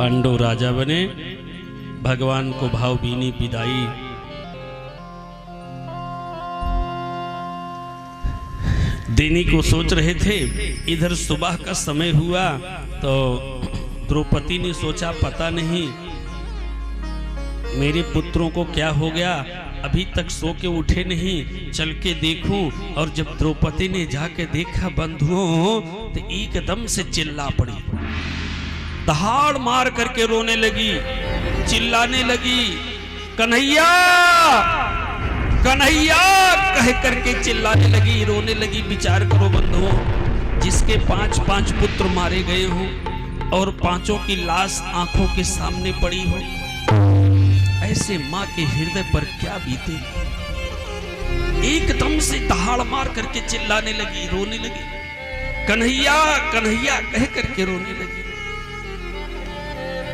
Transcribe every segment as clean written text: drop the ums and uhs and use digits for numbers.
पांडव राजा बने, भगवान को भावभीनी विदाई। देने को सोच रहे थे, इधर सुबह का समय हुआ तो द्रौपदी ने सोचा पता नहीं मेरे पुत्रों को क्या हो गया, अभी तक सो के उठे नहीं, चल के देखूं। और जब द्रौपदी ने जाके देखा बंधुओं, तो एकदम से चिल्ला पड़ी, दहाड़ मार करके रोने लगी, चिल्लाने लगी, कन्हैया कन्हैया कह करके चिल्लाने लगी, रोने लगी। विचार करो बंधुओं, जिसके 5 पुत्र मारे गए हों और 5 की लाश आंखों के सामने पड़ी हो, ऐसे मां के हृदय पर क्या बीतेगी। एकदम से दहाड़ मार करके चिल्लाने लगी, रोने लगी, कन्हैया कन्हैया कह करके रोने लगी।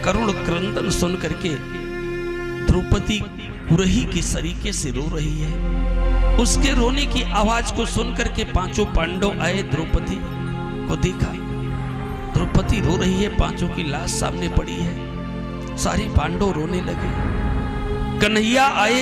करुण क्रंदन सुन करके द्रौपदी कुरही की सरीके से रो रही है। उसके रोने की आवाज को सुन करके 5 पांडव आए, द्रौपदी को देखा, द्रौपदी रो रही है, 5 की लाश सामने पड़ी है। सारे पांडव रोने लगे। कन्हैया आए,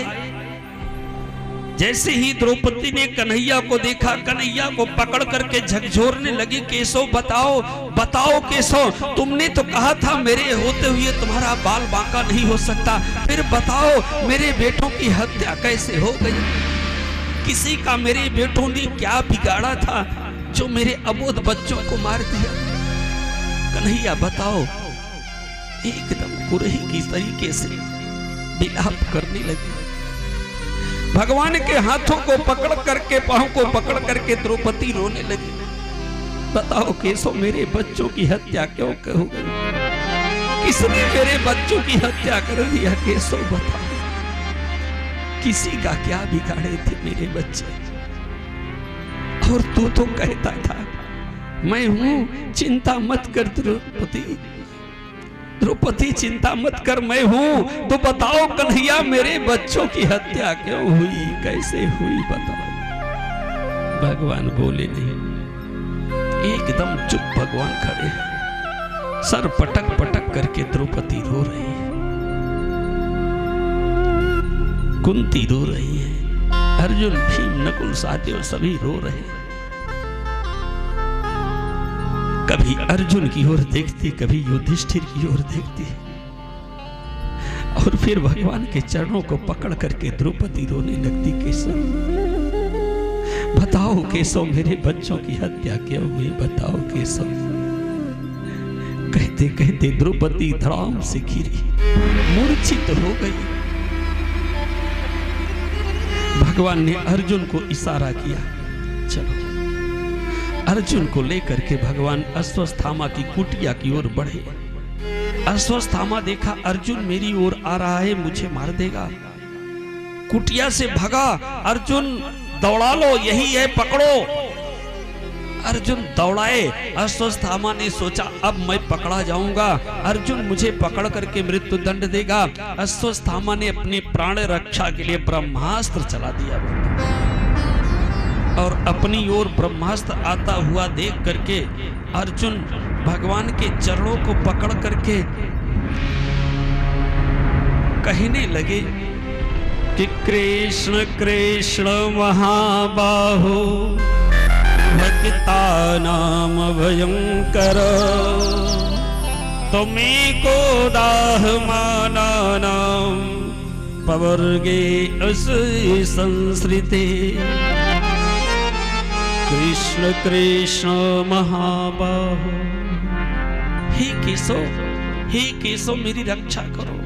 जैसे ही द्रौपदी ने कन्हैया को देखा, कन्हैया को पकड़ करके झकझोरने लगी, केशव बताओ बताओ केशव, तुमने तो कहा था मेरे होते हुए तुम्हारा बाल बांका नहीं हो सकता, फिर बताओ मेरे बेटों की हत्या कैसे हो गई। किसी का मेरे बेटों ने क्या बिगाड़ा था जो मेरे अबोध बच्चों को मार दिया। कन्हैया बताओ। एकदम कुरही की तरीके से विलाप करने लगी। भगवान के हाथों को पकड़ करके, पांव को पकड़ करके द्रौपदी रोने लगी। बताओ केशव, मेरे बच्चों की हत्या क्यों हो गई? किसने मेरे बच्चों की हत्या कर दिया? केशव बताओ, किसी का क्या बिगाड़े थे मेरे बच्चे? और तू तो कहता था मैं हूं, चिंता मत कर द्रौपदी, द्रौपदी चिंता मत कर, मैं हूं। तो बताओ कन्हैया, मेरे बच्चों की हत्या क्यों हुई, कैसे हुई बताओ। भगवान बोले नहीं, एकदम चुप भगवान खड़े, सर पटक पटक करके द्रौपदी रो रही है, कुंती रो रही है, अर्जुन भीम नकुल सहदेव सभी रो रहे हैं। कभी अर्जुन की ओर देखती, कभी युधिष्ठिर की ओर देखती, और फिर भगवान के चरणों को पकड़ करके द्रौपदी रोने लगती। केशव बताओ, केशव मेरे बच्चों की हत्या क्यों हुई, बताओ केशव। कहते कहते द्रौपदी धड़ाम से गिरी, मूर्छित हो गई। भगवान ने अर्जुन को इशारा किया, चलो। अर्जुन को लेकर के भगवान अश्वत्थामा की कुटिया की ओर बढ़े। अश्वत्थामा देखा अर्जुन मेरी ओर आ रहा है, मुझे मार देगा। कुटिया से भगा, अर्जुन दौड़ा लो, यही है, पकड़ो। अर्जुन दौड़ाए। अश्वत्थामा ने सोचा अब मैं पकड़ा जाऊंगा, अर्जुन मुझे पकड़ करके मृत्यु दंड देगा। अश्वत्थामा ने अपने प्राण रक्षा के लिए ब्रह्मास्त्र चला दिया, और अपनी ओर ब्रह्मास्त्र आता हुआ देख करके अर्जुन भगवान के चरणों को पकड़ करके कहने लगे कि कृष्ण कृष्ण महाबाहो भक्तानाम भयंकर, तुम्हें को दाह मानानाम पवर्गे असि संसृते। कृष्ण कृष्ण महाबाहो, हे केशव मेरी रक्षा करो,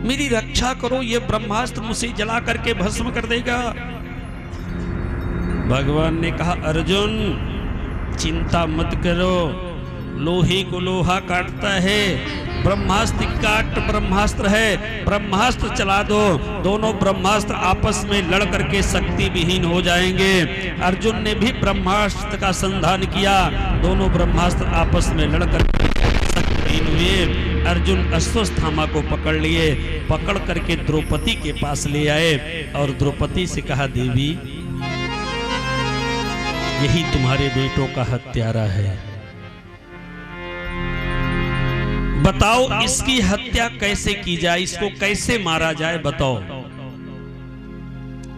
मेरी रक्षा करो, ये ब्रह्मास्त्र मुझे जला करके भस्म कर देगा। भगवान ने कहा अर्जुन चिंता मत करो, लोहे को लोहा काटता है, ब्रह्मास्त्र काट ब्रह्मास्त्र है, ब्रह्मास्त्र चला दो, दोनों ब्रह्मास्त्र आपस में लड़ करके शक्ति विहीन हो जाएंगे। अर्जुन ने भी ब्रह्मास्त्र का संधान किया, दोनों ब्रह्मास्त्र आपस में लड़ करके शक्तिहीन हुए। अर्जुन अश्वत्थामा को पकड़ लिए, पकड़ करके द्रौपदी के पास ले आए और द्रौपदी से कहा देवी यही तुम्हारे बेटों का हत्यारा है, बताओ इसकी हत्या कैसे की जाए, इसको कैसे मारा जाए, बताओ।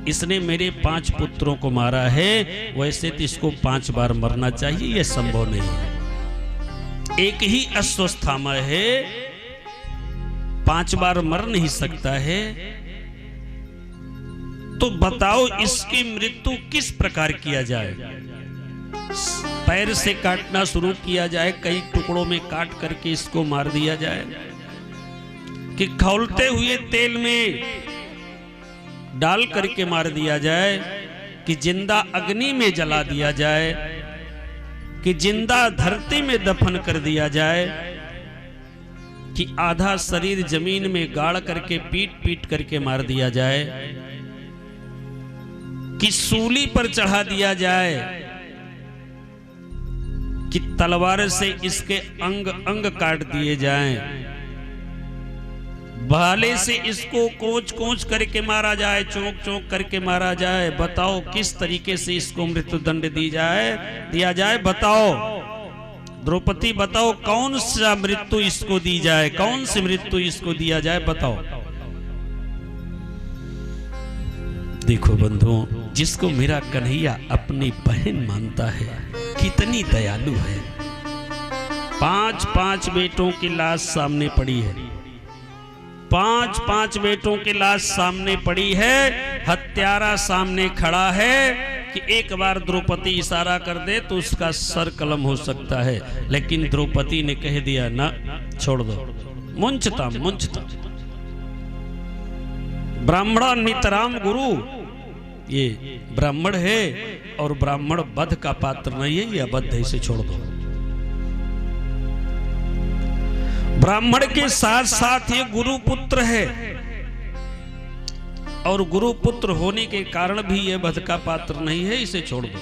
इसने मेरे 5 पुत्रों को मारा है, वैसे तो इसको 5 बार मरना चाहिए, यह संभव नहीं है। एक ही अश्वत्थामा है, 5 बार मर नहीं सकता है। तो बताओ इसकी मृत्यु किस प्रकार किया जाए। पैर से काटना शुरू किया जाए, कई टुकड़ों में काट करके इसको मार दिया जाए, कि खौलते हुए तेल में डाल करके मार दिया जाए, कि जिंदा अग्नि में जला दिया जाए, कि जिंदा धरती में दफन कर दिया जाए, कि आधा शरीर जमीन में गाड़ करके पीट पीट करके मार दिया जाए, कि सूली पर चढ़ा दिया जाए, कि तलवार से इसके अंग अंग काट दिए जाएं, भाले से इसको कोच कोच करके मारा जाए, चौंक चौंक करके मारा जाए। बताओ किस तरीके से इसको मृत्यु दंड दिया जाए, बताओ द्रौपदी, बताओ कौन सा मृत्यु इसको दी जाए, कौन सी मृत्यु इसको दिया जाए, बताओ। देखो बंधुओं, जिसको मेरा कन्हैया अपनी बहन मानता है, कितनी दयालु है। 5 बेटों की लाश सामने पड़ी है, 5 बेटों की लाश सामने पड़ी है, हत्यारा सामने खड़ा है, कि एक बार द्रौपदी इशारा कर दे तो उसका सर कलम हो सकता है, लेकिन द्रौपदी ने कह दिया ना, छोड़ दो, मुंचता। ब्राह्मणा नितराम गुरु, ये ब्राह्मण है और ब्राह्मण वध का पात्र नहीं है, ये अबद्ध है, इसे छोड़ दो। ब्राह्मण के साथ साथ ये गुरुपुत्र है, और गुरुपुत्र होने के कारण भी ये वध का पात्र नहीं है, इसे छोड़ दो।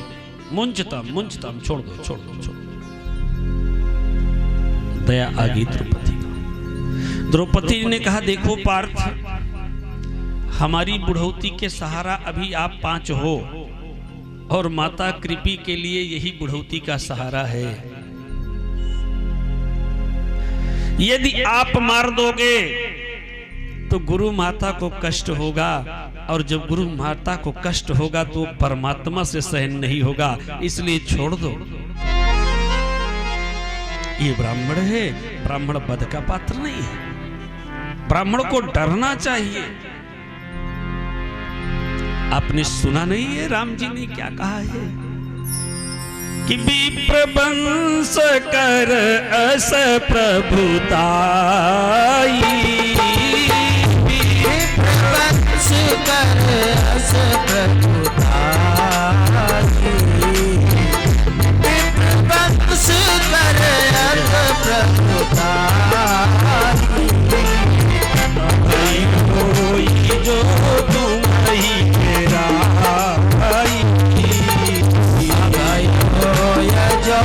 मुंचतम, छोड़ दो। दया आ गई द्रौपदी को। द्रौपदी ने कहा, देखो पार्थ, हमारी बुढ़ौती के सहारा अभी आप 5 हो, और माता कृपी के लिए यही बुढ़ौती का सहारा है। यदि आप मार दोगे तो गुरु माता को कष्ट होगा, और जब गुरु माता को कष्ट होगा तो परमात्मा से सहन नहीं होगा, इसलिए छोड़ दो। ये ब्राह्मण है, ब्राह्मण वध का पात्र नहीं है, ब्राह्मण को डरना चाहिए। आपने सुना नहीं है राम जी ने क्या कहा है, कि विप्रवंश कर अस प्रभुताई, विप्रवंश कर अस प्रभुताई, विप्रवंश कर अस प्रभुताई, होई जो तुम ही मेरा भाई, जो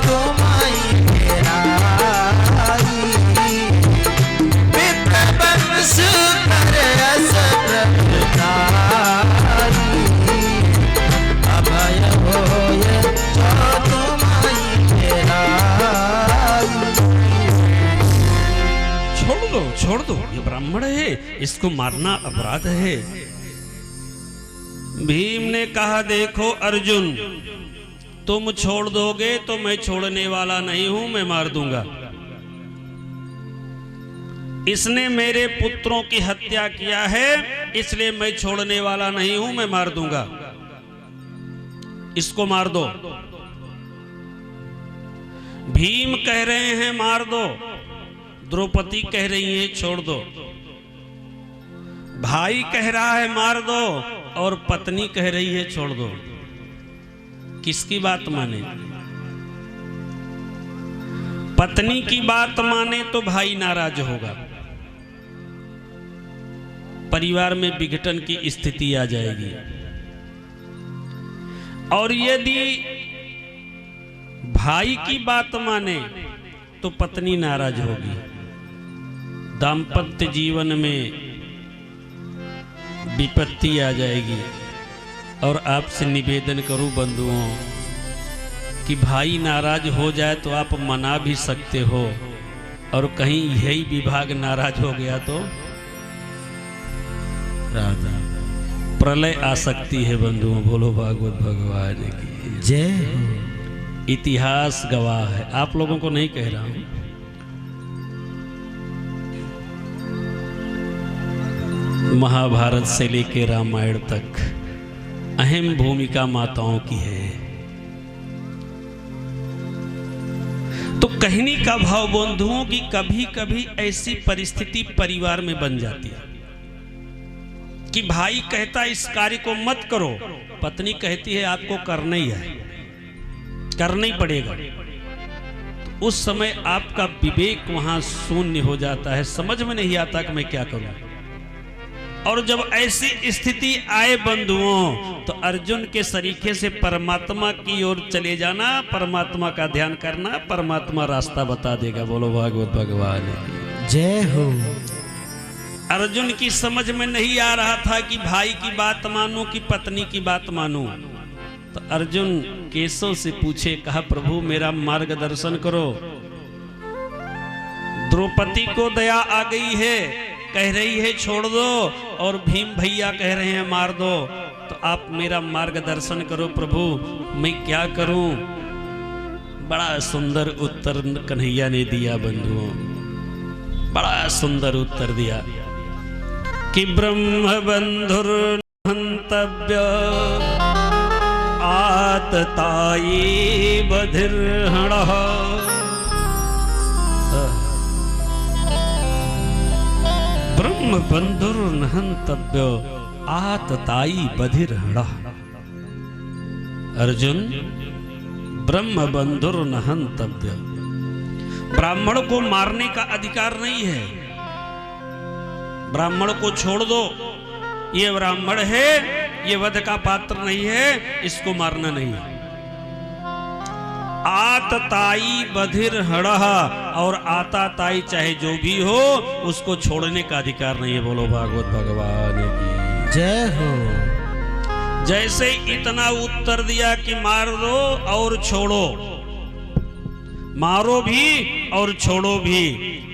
तुम्हारी मेरा विप्रवंश कर अस प्रभुताई, अभय होय जो तुम्हारी मेरा। छोड़ दो, ये ब्राह्मण है, इसको मारना अपराध है। भीम ने कहा, देखो अर्जुन, तुम छोड़ दोगे तो मैं छोड़ने वाला नहीं हूं, मैं मार दूंगा। इसने मेरे पुत्रों की हत्या किया है, इसलिए मैं छोड़ने वाला नहीं हूं, मैं मार दूंगा, इसको मार दो। भीम कह रहे हैं मार दो, द्रौपदी कह रही है छोड़ दो, भाई कह रहा है मार दो, और पत्नी कह रही है छोड़ दो। किसकी बात माने? पत्नी की बात माने तो भाई नाराज होगा, परिवार में विघटन की स्थिति आ जाएगी। और यदि भाई की बात माने तो पत्नी नाराज होगी। दाम्पत्य जीवन में विपत्ति आ जाएगी। और आपसे निवेदन करूं बंधुओं कि भाई नाराज हो जाए तो आप मना भी सकते हो, और कहीं यही विभाग नाराज हो गया तो राधा प्रलय आ सकती है। बंधुओं, बोलो भागवत भगवान की जय हो। इतिहास गवाह है, आप लोगों को नहीं कह रहा हूं। महाभारत से लेकर रामायण तक अहम भूमिका माताओं की है। तो कहने का भाव बंधुओं की कभी कभी ऐसी परिस्थिति परिवार में बन जाती है कि भाई कहता इस कार्य को मत करो, पत्नी कहती है आपको करना ही है, करना ही पड़ेगा। तो उस समय आपका विवेक वहां शून्य हो जाता है, समझ में नहीं आता कि मैं क्या करूं। और जब ऐसी स्थिति आए बंधुओं, तो अर्जुन के सरीखे से परमात्मा की ओर चले जाना, परमात्मा का ध्यान करना, परमात्मा रास्ता बता देगा। बोलो भागवत भगवान की जय हो। अर्जुन की समझ में नहीं आ रहा था कि भाई की बात मानूं कि पत्नी की बात मानूं। तो अर्जुन केशव से पूछे, कहा प्रभु मेरा मार्गदर्शन करो। द्रौपदी को दया आ गई है, कह रही है छोड़ दो, और भीम भैया कह रहे हैं मार दो। तो आप मेरा मार्गदर्शन करो प्रभु, मैं क्या करूं। बड़ा सुंदर उत्तर कन्हैया ने दिया बंधुओं, बड़ा सुंदर उत्तर दिया कि ब्रह्म बंधुर हंतव्य आतताई बधिर्हणः। ब्रह्म बंधुर हंतव्य आतताई बधिर्हणः। अर्जुन, ब्रह्म बंधुर हंतव्य, ब्राह्मण को मारने का अधिकार नहीं है। ब्राह्मण को छोड़ दो, ये ब्राह्मण है, ये वध का पात्र नहीं है, इसको मारना नहीं है। आतताई बधिर्हणः, और आताताई चाहे जो भी हो उसको छोड़ने का अधिकार नहीं है। बोलो भागवत भगवान की जय हो। जैसे इतना उत्तर दिया कि मार दो और छोड़ो, मारो भी और छोड़ो भी।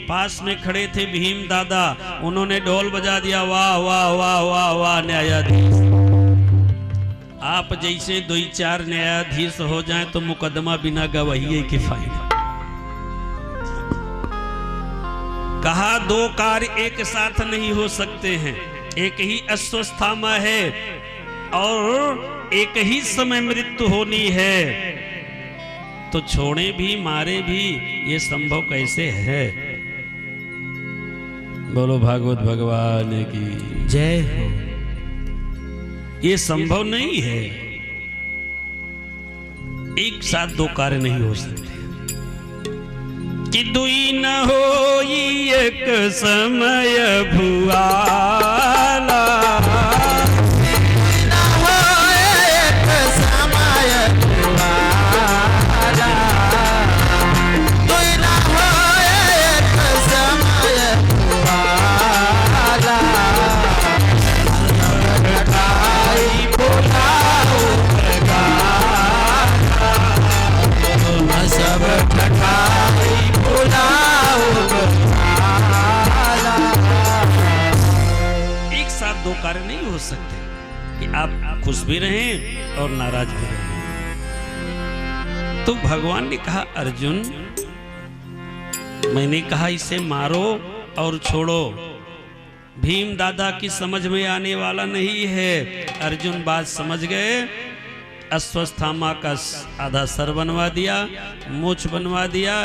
पास में खड़े थे भीम दादा, उन्होंने ढोल बजा दिया, वाह वाह वाह वाह वाह न्यायाधीश। आप जैसे 2-4 न्यायाधीश हो जाएं तो मुकदमा बिना गवाही के फायदा। कहा 2 कार्य एक साथ नहीं हो सकते हैं, एक ही अश्वस्थामा है और एक ही समय मृत्यु होनी है। तो छोड़े भी मारे भी, ये संभव कैसे है। बोलो भागवत भगवान की जय हो। ये संभव नहीं है, एक साथ 2 कार्य नहीं हो सकते। कि दुई न होई एक समय भुआला, कार्य नहीं हो सकते कि आप खुश भी रहें और नाराज भी रहें। तो भगवान ने कहा अर्जुन, मैंने कहा इसे मारो और छोड़ो। भीम दादा की समझ में आने वाला नहीं है। अर्जुन बात समझ गए, अश्वस्थामा का आधा सर बनवा दिया, मूछ बनवा दिया,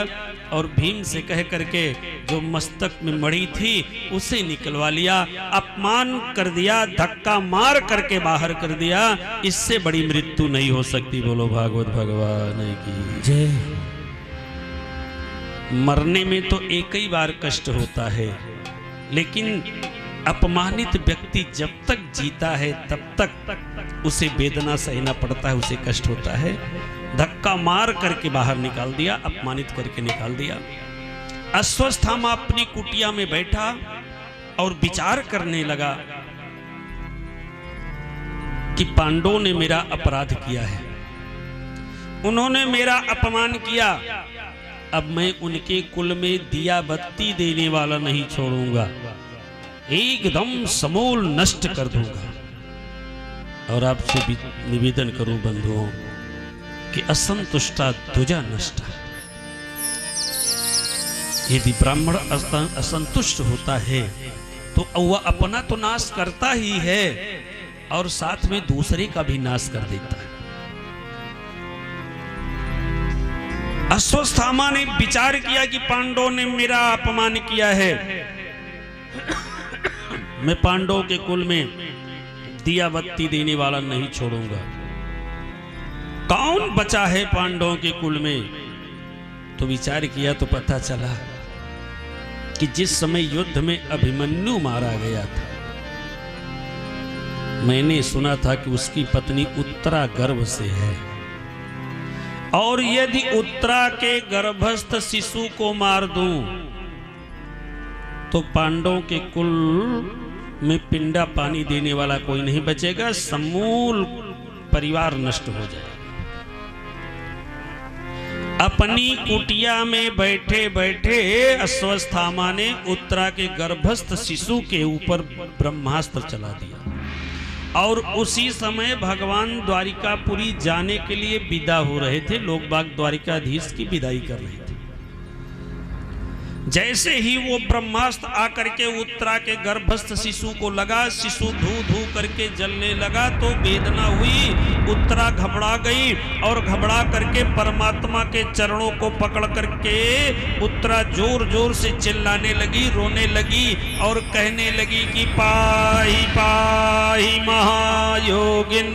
और भीम से कह करके जो मस्तक में मड़ी थी उसे निकलवा लिया, अपमान कर दिया, धक्का मार करके बाहर कर दिया। इससे बड़ी मृत्यु नहीं हो सकती। बोलो भागवत भगवान की जय। मरने में तो एक ही बार कष्ट होता है, लेकिन अपमानित व्यक्ति जब तक जीता है तब तक उसे वेदना सहना पड़ता है, उसे कष्ट होता है। धक्का मार करके बाहर निकाल दिया, अपमानित करके निकाल दिया। अश्वस्थामा अपनी कुटिया में बैठा और विचार करने लगा कि पांडवों ने मेरा अपराध किया है, उन्होंने मेरा अपमान किया, अब मैं उनके कुल में दिया बत्ती देने वाला नहीं छोड़ूंगा, एकदम समूल नष्ट कर दूंगा। और आपसे भी निवेदन करूं बंधुओं कि असंतुष्टा द्विजा नष्टा। यदि ब्राह्मण असंतुष्ट होता है तो वह अपना तो नाश करता ही है और साथ में दूसरे का भी नाश कर देता है। अश्वत्थामा ने विचार किया कि पांडवों ने मेरा अपमान किया है, मैं पांडवों के कुल में दिया बत्ती देने वाला नहीं छोड़ूंगा। कौन बचा है पांडवों के कुल में? तो विचार किया तो पता चला कि जिस समय युद्ध में अभिमन्यु मारा गया था, मैंने सुना था कि उसकी पत्नी उत्तरा गर्भ से है, और यदि उत्तरा के गर्भस्थ शिशु को मार दूं तो पांडवों के कुल में पिंडा पानी देने वाला कोई नहीं बचेगा, समूल परिवार नष्ट हो जाएगा। अपनी कुटिया में बैठे बैठे अश्वत्थामा ने उत्तरा के गर्भस्थ शिशु के ऊपर ब्रह्मास्त्र चला दिया और उसी समय भगवान द्वारिकापुरी जाने के लिए विदा हो रहे थे। लोग बाग द्वारिकाधीश की विदाई कर रहे थे। जैसे ही वो ब्रह्मास्त्र आकर के उत्तरा के गर्भस्थ शिशु को लगा, शिशु धू धू करके जलने लगा तो वेदना हुई। उत्तरा घबरा गई और घबरा करके परमात्मा के चरणों को पकड़ करके उत्तरा जोर जोर से चिल्लाने लगी, रोने लगी और कहने लगी कि पाहि पाहि महायोगिन,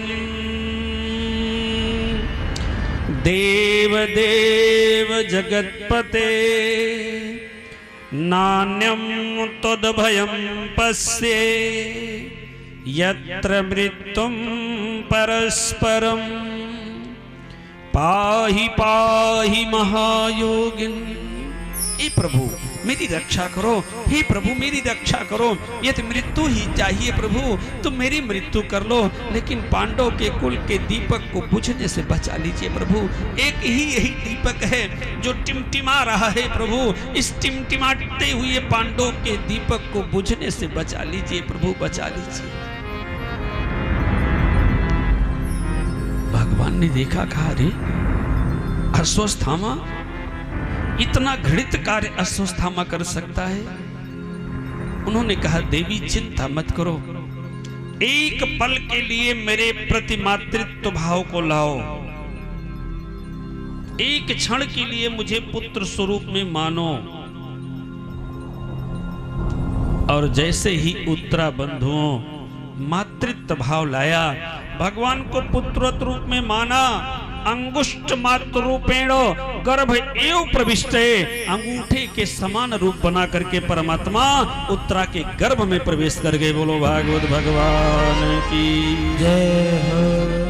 देव देव जगत्पते, नान्यं त्वद्भयं पश्ये, यत्र मृत्युं परस्परं, पाहि पाहि महायोगिन। हे प्रभु मेरी रक्षा करो, हे प्रभु मेरी रक्षा करो, यदि मृत्यु ही चाहिए प्रभु तो मेरी मृत्यु कर लो, लेकिन पांडव के कुल के दीपक को बुझने से बचा लीजिए प्रभु। एक ही यही दीपक है जो टिमटिमा रहा है प्रभु, इस टिमटिमाते हुए पांडव के दीपक को बुझने से बचा लीजिए प्रभु, बचा लीजिए। भगवान ने देखा, कहा अरे अश्वत्थामा, इतना घृणित कार्य अश्वत्थामा कर सकता है? उन्होंने कहा देवी चिंता मत करो, एक पल के लिए मेरे प्रति मातृत्व भाव को लाओ, एक क्षण के लिए मुझे पुत्र स्वरूप में मानो। और जैसे ही उत्तरा बंधुओं मातृत्व भाव लाया, भगवान को पुत्र रूप में माना, अंगुष्ठ मात्र रूपेण गर्भ एव प्रविष्टे, अंगूठे के समान रूप बना करके परमात्मा उत्तरा के गर्भ में प्रवेश कर गए। बोलो भागवत भगवान की जय हो।